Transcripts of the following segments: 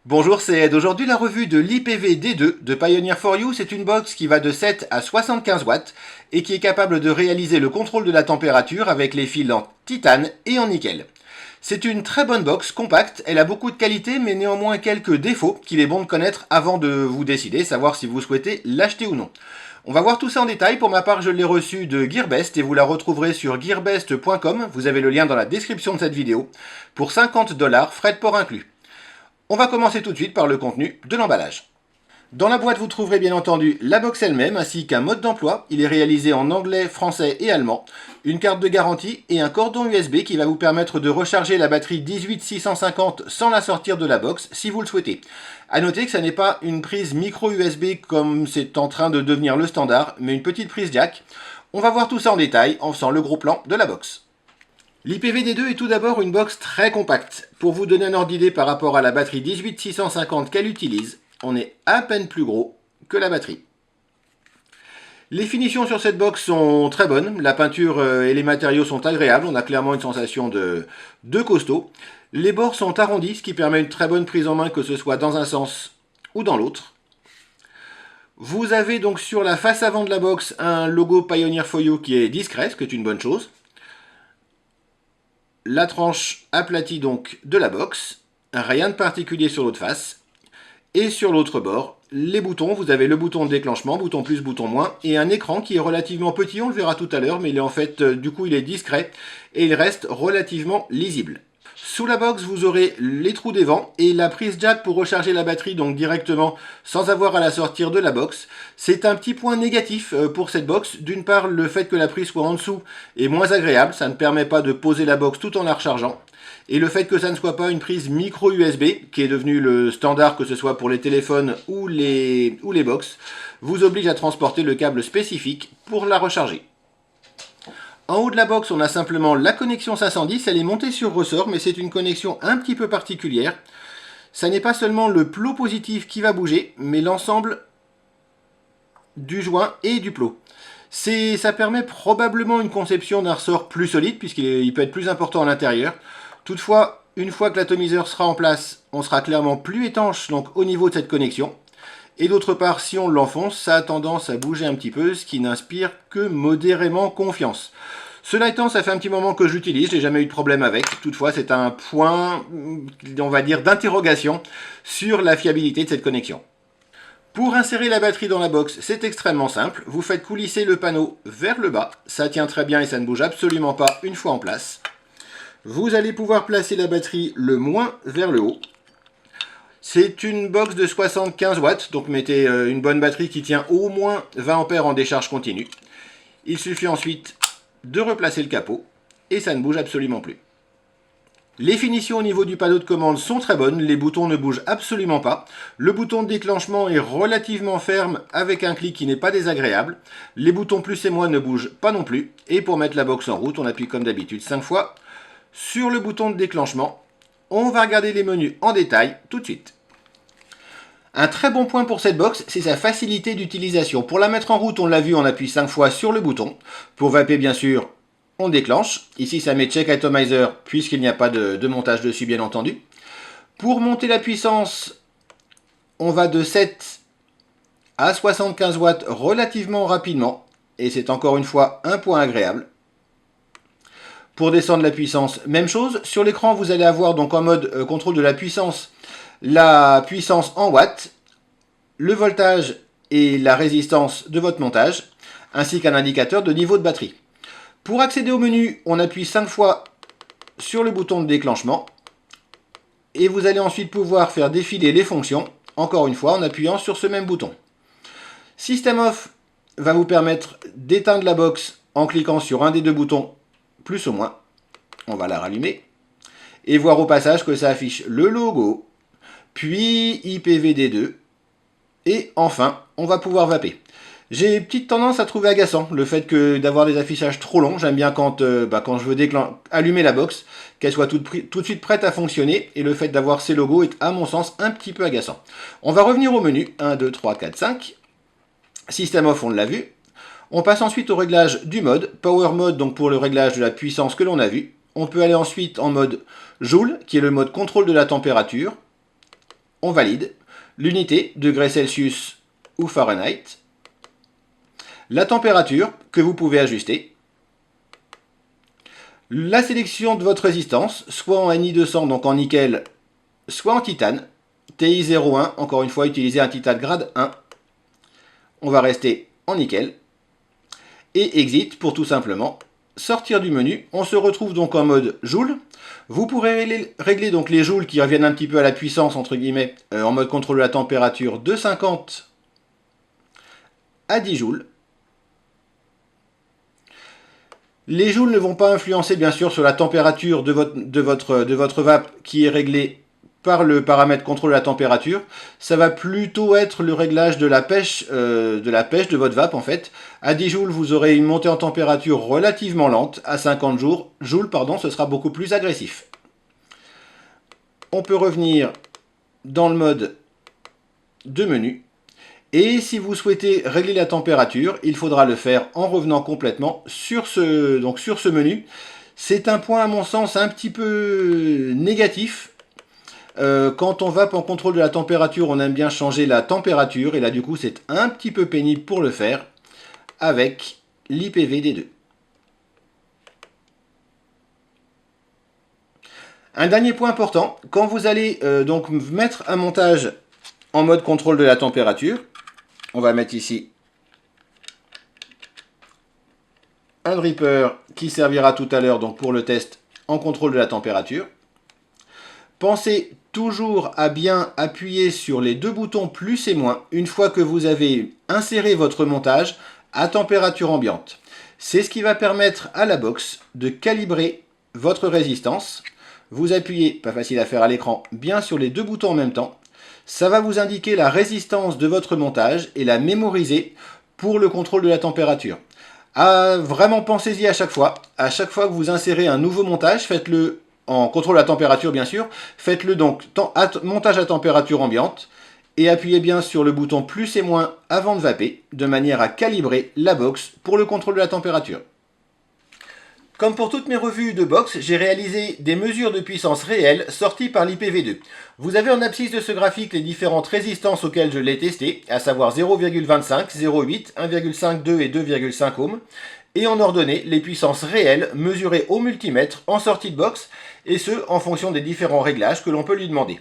Bonjour, c'est Ed. Aujourd'hui, la revue de l'IPv-D2 de Pioneer4U. C'est une box qui va de 7 à 75 watts et qui est capable de réaliser le contrôle de la température avec les fils en titane et en nickel. C'est une très bonne box, compacte, elle a beaucoup de qualité mais néanmoins quelques défauts qu'il est bon de connaître avant de vous décider, savoir si vous souhaitez l'acheter ou non. On va voir tout ça en détail. Pour ma part, je l'ai reçu de Gearbest et vous la retrouverez sur gearbest.com. Vous avez le lien dans la description de cette vidéo pour 50 $, frais de port inclus. On va commencer tout de suite par le contenu de l'emballage. Dans la boîte, vous trouverez bien entendu la box elle-même ainsi qu'un mode d'emploi. Il est réalisé en anglais, français et allemand. Une carte de garantie et un cordon USB qui va vous permettre de recharger la batterie 18650 sans la sortir de la box si vous le souhaitez. A noter que ça n'est pas une prise micro USB comme c'est en train de devenir le standard, mais une petite prise jack. On va voir tout ça en détail en faisant le gros plan de la box. L'IPv-D2 est tout d'abord une box très compacte. Pour vous donner un ordre d'idée par rapport à la batterie 18650 qu'elle utilise, on est à peine plus gros que la batterie. Les finitions sur cette box sont très bonnes, la peinture et les matériaux sont agréables, on a clairement une sensation de costaud. Les bords sont arrondis, ce qui permet une très bonne prise en main que ce soit dans un sens ou dans l'autre. Vous avez donc sur la face avant de la box un logo Pioneer4U qui est discret, ce qui est une bonne chose. La tranche aplatie donc de la box, rien de particulier sur l'autre face. Et sur l'autre bord, les boutons, vous avez le bouton de déclenchement, bouton plus, bouton moins, et un écran qui est relativement petit, on le verra tout à l'heure, mais il est en fait, du coup il est discret, et il reste relativement lisible. Sous la box, vous aurez les trous des vents et la prise jack pour recharger la batterie donc directement sans avoir à la sortir de la box. C'est un petit point négatif pour cette box. D'une part, le fait que la prise soit en dessous est moins agréable, ça ne permet pas de poser la box tout en la rechargeant. Et le fait que ça ne soit pas une prise micro USB, qui est devenue le standard que ce soit pour les téléphones ou les box, vous oblige à transporter le câble spécifique pour la recharger. En haut de la box, on a simplement la connexion 510, elle est montée sur ressort, mais c'est une connexion un petit peu particulière. Ça n'est pas seulement le plot positif qui va bouger, mais l'ensemble du joint et du plot. Ça permet probablement une conception d'un ressort plus solide, puisqu'il peut être plus important à l'intérieur. Toutefois, une fois que l'atomiseur sera en place, on sera clairement plus étanche donc, au niveau de cette connexion. Et d'autre part, si on l'enfonce, ça a tendance à bouger un petit peu, ce qui n'inspire que modérément confiance. Cela étant, ça fait un petit moment que j'utilise, je n'ai jamais eu de problème avec. Toutefois, c'est un point, on va dire, d'interrogation sur la fiabilité de cette connexion. Pour insérer la batterie dans la box, c'est extrêmement simple. Vous faites coulisser le panneau vers le bas. Ça tient très bien et ça ne bouge absolument pas une fois en place. Vous allez pouvoir placer la batterie le moins vers le haut. C'est une box de 75 watts, donc mettez une bonne batterie qui tient au moins 20 ampères en décharge continue. Il suffit ensuite de replacer le capot et ça ne bouge absolument plus. Les finitions au niveau du panneau de commande sont très bonnes, les boutons ne bougent absolument pas. Le bouton de déclenchement est relativement ferme avec un clic qui n'est pas désagréable. Les boutons plus et moins ne bougent pas non plus. Et pour mettre la box en route, on appuie comme d'habitude 5 fois sur le bouton de déclenchement. On va regarder les menus en détail tout de suite. Un très bon point pour cette box, c'est sa facilité d'utilisation. Pour la mettre en route, on l'a vu, on appuie 5 fois sur le bouton. Pour vaper, bien sûr, on déclenche. Ici, ça met Check Atomizer, puisqu'il n'y a pas de montage dessus, bien entendu. Pour monter la puissance, on va de 7 à 75 watts relativement rapidement. Et c'est encore une fois un point agréable. Pour descendre la puissance, même chose. Sur l'écran, vous allez avoir donc en mode contrôle de la puissance en watts, le voltage et la résistance de votre montage, ainsi qu'un indicateur de niveau de batterie. Pour accéder au menu, on appuie 5 fois sur le bouton de déclenchement et vous allez ensuite pouvoir faire défiler les fonctions, encore une fois en appuyant sur ce même bouton. System Off va vous permettre d'éteindre la box en cliquant sur un des deux boutons, plus ou moins. On va la rallumer et voir au passage que ça affiche le logo, puis IPv-D2, et enfin, on va pouvoir vaper. J'ai une petite tendance à trouver agaçant le fait d'avoir des affichages trop longs. J'aime bien quand je veux allumer la box, qu'elle soit tout de suite prête à fonctionner, et le fait d'avoir ces logos est à mon sens un petit peu agaçant. On va revenir au menu, 1, 2, 3, 4, 5. System Off, on l'a vu. On passe ensuite au réglage du mode, Power Mode, donc pour le réglage de la puissance que l'on a vu. On peut aller ensuite en mode Joule, qui est le mode contrôle de la température. on valide. L'unité, degrés Celsius ou Fahrenheit. La température que vous pouvez ajuster. La sélection de votre résistance, soit en Ni200, donc en nickel, soit en titane. TI01, encore une fois, utilisez un titane grade 1. On va rester en nickel. Et exit pour tout simplement sortir du menu. On se retrouve donc en mode joule. Vous pourrez régler donc les joules qui reviennent un petit peu à la puissance, entre guillemets, en mode contrôle de la température de 50 à 10 joules. Les joules ne vont pas influencer bien sûr sur la température de votre vape qui est réglée par le paramètre contrôle de la température. Ça va plutôt être le réglage de la pêche de votre vape en fait. À 10 joules, vous aurez une montée en température relativement lente. À 50 joules, ce sera beaucoup plus agressif. On peut revenir dans le mode de menu. Et si vous souhaitez régler la température, il faudra le faire en revenant complètement sur ce menu. C'est un point à mon sens un petit peu négatif. Quand on vape en contrôle de la température, on aime bien changer la température. Et là du coup c'est un petit peu pénible pour le faire avec l'IPVD2. Un dernier point important, quand vous allez donc mettre un montage en mode contrôle de la température, on va mettre ici un dripper qui servira tout à l'heure donc pour le test en contrôle de la température. Pensez toujours à bien appuyer sur les deux boutons plus et moins une fois que vous avez inséré votre montage à température ambiante. C'est ce qui va permettre à la box de calibrer votre résistance. Vous appuyez, pas facile à faire à l'écran, bien sur les deux boutons en même temps. Ça va vous indiquer la résistance de votre montage et la mémoriser pour le contrôle de la température. Vraiment pensez-y à chaque fois. À chaque fois que vous insérez un nouveau montage, faites-le en contrôle de la température bien sûr. Faites-le donc montage à température ambiante et appuyez bien sur le bouton plus et moins avant de vaper de manière à calibrer la box pour le contrôle de la température. Comme pour toutes mes revues de box, j'ai réalisé des mesures de puissance réelles sorties par l'IPv2. Vous avez en abscisse de ce graphique les différentes résistances auxquelles je l'ai testé, à savoir 0,25, 0,8, 1,52 et 2,5 ohms, et en ordonnée les puissances réelles mesurées au multimètre en sortie de box, et ce en fonction des différents réglages que l'on peut lui demander.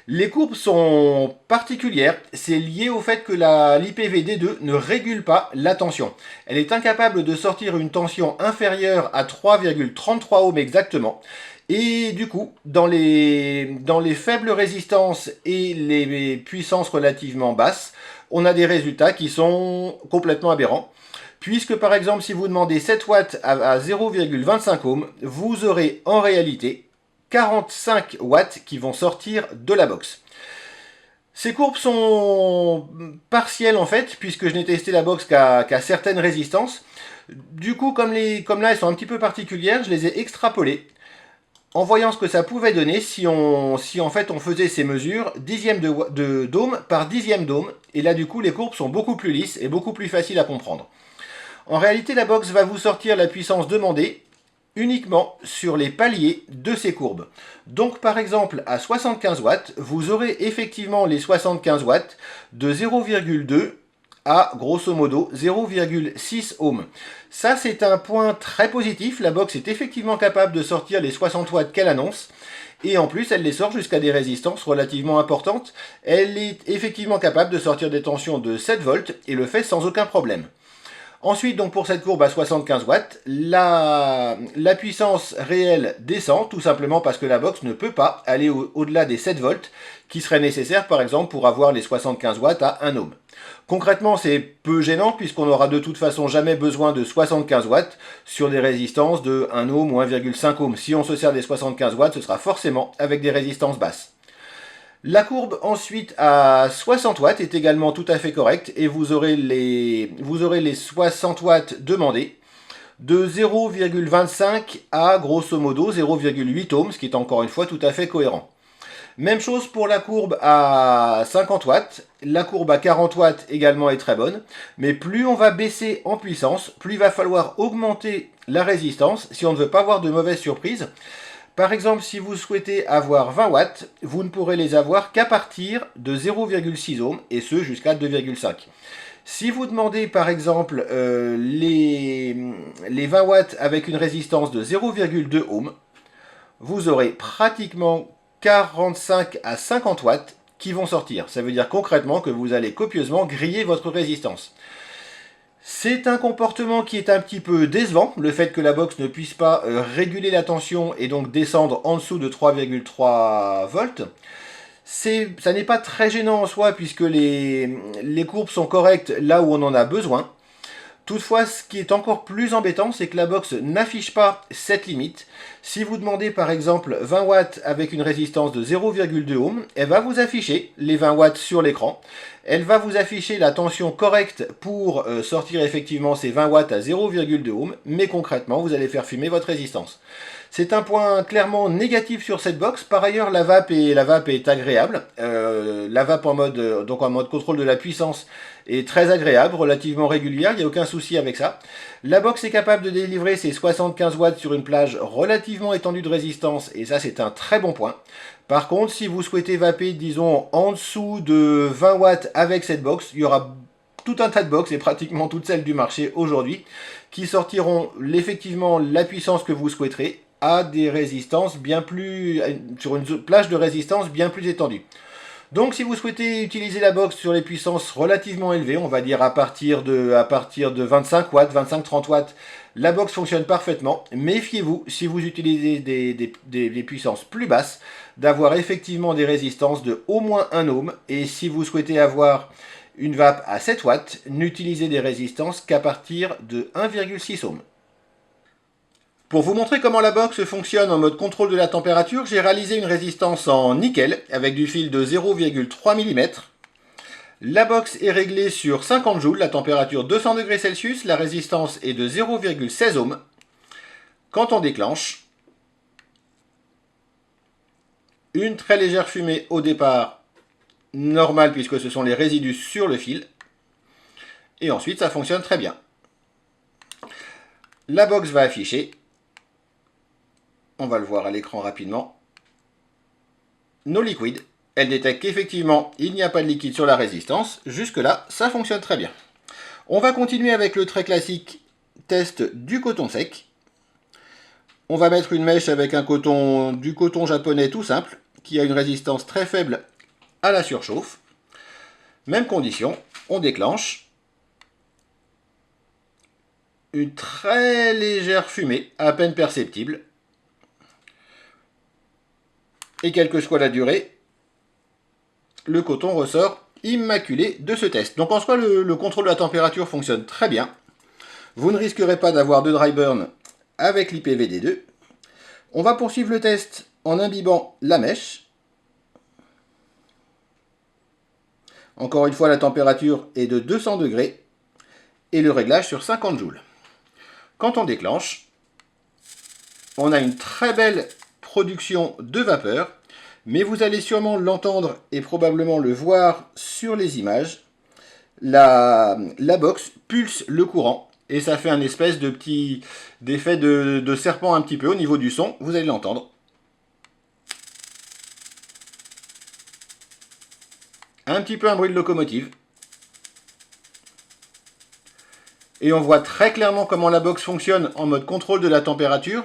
Les courbes sont particulières, c'est lié au fait que l'IPVD2 ne régule pas la tension. Elle est incapable de sortir une tension inférieure à 3,33 ohms exactement. Et du coup, dans les faibles résistances et les puissances relativement basses, on a des résultats qui sont complètement aberrants. Puisque par exemple, si vous demandez 7 watts à 0,25 ohms, vous aurez en réalité 45 watts qui vont sortir de la box. Ces courbes sont partielles en fait, puisque je n'ai testé la box qu'à certaines résistances. Du coup, comme là elles sont un petit peu particulières, je les ai extrapolées en voyant ce que ça pouvait donner si en fait on faisait ces mesures dixième de d'ohm par dixième d'ohm. Et là du coup les courbes sont beaucoup plus lisses et beaucoup plus faciles à comprendre. En réalité la box va vous sortir la puissance demandée uniquement sur les paliers de ces courbes. Donc par exemple à 75 watts, vous aurez effectivement les 75 watts de 0,2 à grosso modo 0,6 ohms. Ça c'est un point très positif, la box est effectivement capable de sortir les 60 watts qu'elle annonce. Et en plus, elle les sort jusqu'à des résistances relativement importantes. Elle est effectivement capable de sortir des tensions de 7 volts et le fait sans aucun problème. Ensuite, donc pour cette courbe à 75 watts, la puissance réelle descend, tout simplement parce que la box ne peut pas aller au-delà des 7 volts, qui seraient nécessaires par exemple pour avoir les 75 watts à 1 ohm. Concrètement, c'est peu gênant puisqu'on n'aura de toute façon jamais besoin de 75 watts sur des résistances de 1 ohm ou 1,5 ohm. Si on se sert des 75 watts, ce sera forcément avec des résistances basses. La courbe ensuite à 60 watts est également tout à fait correcte et vous aurez les 60 watts demandés de 0,25 à grosso modo 0,8 ohms, ce qui est encore une fois tout à fait cohérent. Même chose pour la courbe à 50 watts, la courbe à 40 watts également est très bonne, mais plus on va baisser en puissance, plus il va falloir augmenter la résistance si on ne veut pas avoir de mauvaises surprises. Par exemple, si vous souhaitez avoir 20 watts, vous ne pourrez les avoir qu'à partir de 0,6 ohms, et ce jusqu'à 2,5. Si vous demandez par exemple les 20 watts avec une résistance de 0,2 ohms, vous aurez pratiquement 45 à 50 watts qui vont sortir. Ça veut dire concrètement que vous allez copieusement griller votre résistance. C'est un comportement qui est un petit peu décevant, le fait que la box ne puisse pas réguler la tension et donc descendre en dessous de 3,3 volts. Ça n'est pas très gênant en soi puisque les courbes sont correctes là où on en a besoin. Toutefois, ce qui est encore plus embêtant, c'est que la box n'affiche pas cette limite. Si vous demandez par exemple 20 watts avec une résistance de 0,2 ohm, elle va vous afficher les 20 watts sur l'écran. Elle va vous afficher la tension correcte pour sortir effectivement ces 20 watts à 0,2 ohm, mais concrètement, vous allez faire fumer votre résistance. C'est un point clairement négatif sur cette box. Par ailleurs, la vape est agréable. La vape en mode contrôle de la puissance est très agréable, relativement régulière, il n'y a aucun souci avec ça. La box est capable de délivrer ses 75 watts sur une plage relativement étendue de résistance, et ça c'est un très bon point. Par contre, si vous souhaitez vaper, disons, en dessous de 20 watts avec cette box, il y aura tout un tas de box, et pratiquement toutes celles du marché aujourd'hui, qui sortiront effectivement la puissance que vous souhaiterez, à des résistances bien plus, sur une plage de résistance bien plus étendue. Donc si vous souhaitez utiliser la box sur les puissances relativement élevées, on va dire à partir de 25 watts, 25-30 watts, la box fonctionne parfaitement. Méfiez-vous, si vous utilisez des puissances plus basses, d'avoir effectivement des résistances de au moins 1 ohm. Et si vous souhaitez avoir une vape à 7 watts, n'utilisez des résistances qu'à partir de 1,6 ohm. Pour vous montrer comment la box fonctionne en mode contrôle de la température, j'ai réalisé une résistance en nickel avec du fil de 0,3 mm. La box est réglée sur 50 joules, la température 200 degrés Celsius, la résistance est de 0,16 ohm. Quand on déclenche, une très légère fumée au départ, normale puisque ce sont les résidus sur le fil. Et ensuite ça fonctionne très bien. La box va afficher, on va le voir à l'écran rapidement, nos liquides. Elle détecte qu'effectivement il n'y a pas de liquide sur la résistance. Jusque là ça fonctionne très bien. On va continuer avec le très classique test du coton sec. On va mettre une mèche avec du coton japonais tout simple, qui a une résistance très faible à la surchauffe. Même condition, on déclenche. Une très légère fumée, à peine perceptible. Et quelle que soit la durée, le coton ressort immaculé de ce test. Donc en soi, le contrôle de la température fonctionne très bien. Vous ne risquerez pas d'avoir de dry burn avec l'IPVD2. On va poursuivre le test en imbibant la mèche. Encore une fois, la température est de 200 degrés et le réglage sur 50 joules. Quand on déclenche, on a une très belle production de vapeur, mais vous allez sûrement l'entendre et probablement le voir sur les images. La box pulse le courant et ça fait un espèce d'effet de serpent un petit peu au niveau du son, vous allez l'entendre. Un petit peu un bruit de locomotive. Et on voit très clairement comment la box fonctionne en mode contrôle de la température.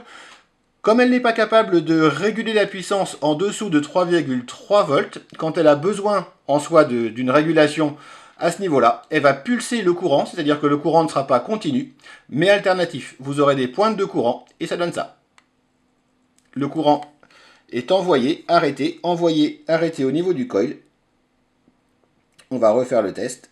Comme elle n'est pas capable de réguler la puissance en dessous de 3,3 volts, quand elle a besoin en soi d'une régulation à ce niveau-là, elle va pulser le courant, c'est-à-dire que le courant ne sera pas continu, mais alternatif. Vous aurez des pointes de courant et ça donne ça. Le courant est envoyé, arrêté au niveau du coil. On va refaire le test.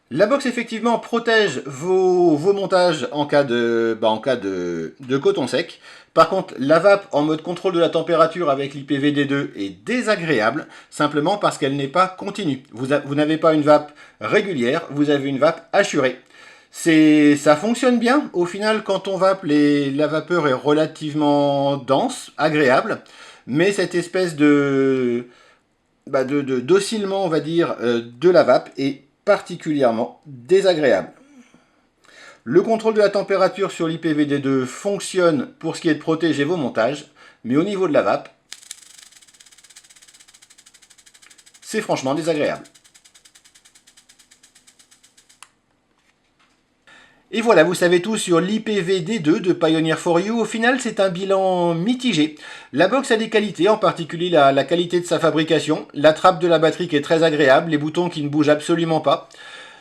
La box effectivement protège vos montages en cas de coton sec. Par contre, la vape en mode contrôle de la température avec l'IPVD2 est désagréable, simplement parce qu'elle n'est pas continue. Vous n'avez pas une vape régulière, vous avez une vape assurée. Ça fonctionne bien. Au final, quand on vape, la vapeur est relativement dense, agréable, mais cette espèce d'oscillement, on va dire, de la vape est particulièrement désagréable. Le contrôle de la température sur l'IPVD2 fonctionne pour ce qui est de protéger vos montages, mais au niveau de la vape, c'est franchement désagréable. Et voilà, vous savez tout sur l'IPVD2 de Pioneer 4U. Au final, c'est un bilan mitigé. La box a des qualités, en particulier la qualité de sa fabrication, la trappe de la batterie qui est très agréable, les boutons qui ne bougent absolument pas,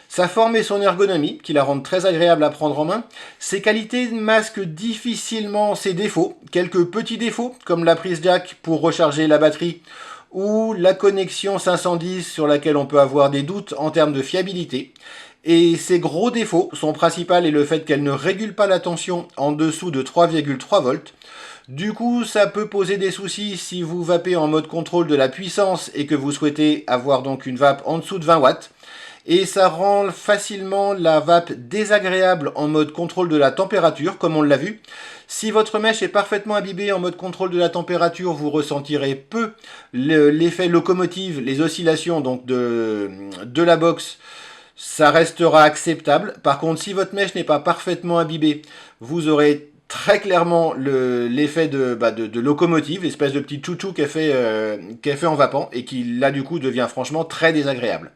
sa forme et son ergonomie qui la rendent très agréable à prendre en main. Ses qualités masquent difficilement ses défauts, quelques petits défauts comme la prise jack pour recharger la batterie ou la connexion 510 sur laquelle on peut avoir des doutes en termes de fiabilité. Et ses gros défauts, son principal est le fait qu'elle ne régule pas la tension en dessous de 3,3 volts. Du coup, ça peut poser des soucis si vous vapez en mode contrôle de la puissance et que vous souhaitez avoir donc une vape en dessous de 20 watts. Et ça rend facilement la vape désagréable en mode contrôle de la température, comme on l'a vu. Si votre mèche est parfaitement imbibée en mode contrôle de la température, vous ressentirez peu l'effet locomotive, les oscillations donc de la box. Ça restera acceptable. Par contre, si votre mèche n'est pas parfaitement imbibée, vous aurez très clairement l'effet de locomotive, l'espèce de petit chouchou qu'elle fait en vapant et qui là du coup devient franchement très désagréable.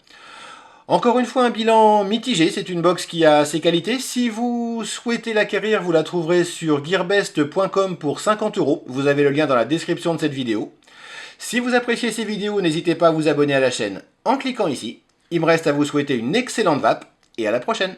Encore une fois, un bilan mitigé, c'est une box qui a ses qualités. Si vous souhaitez l'acquérir, vous la trouverez sur gearbest.com pour 50 €. Vous avez le lien dans la description de cette vidéo. Si vous appréciez ces vidéos, n'hésitez pas à vous abonner à la chaîne en cliquant ici. Il me reste à vous souhaiter une excellente vape et à la prochaine.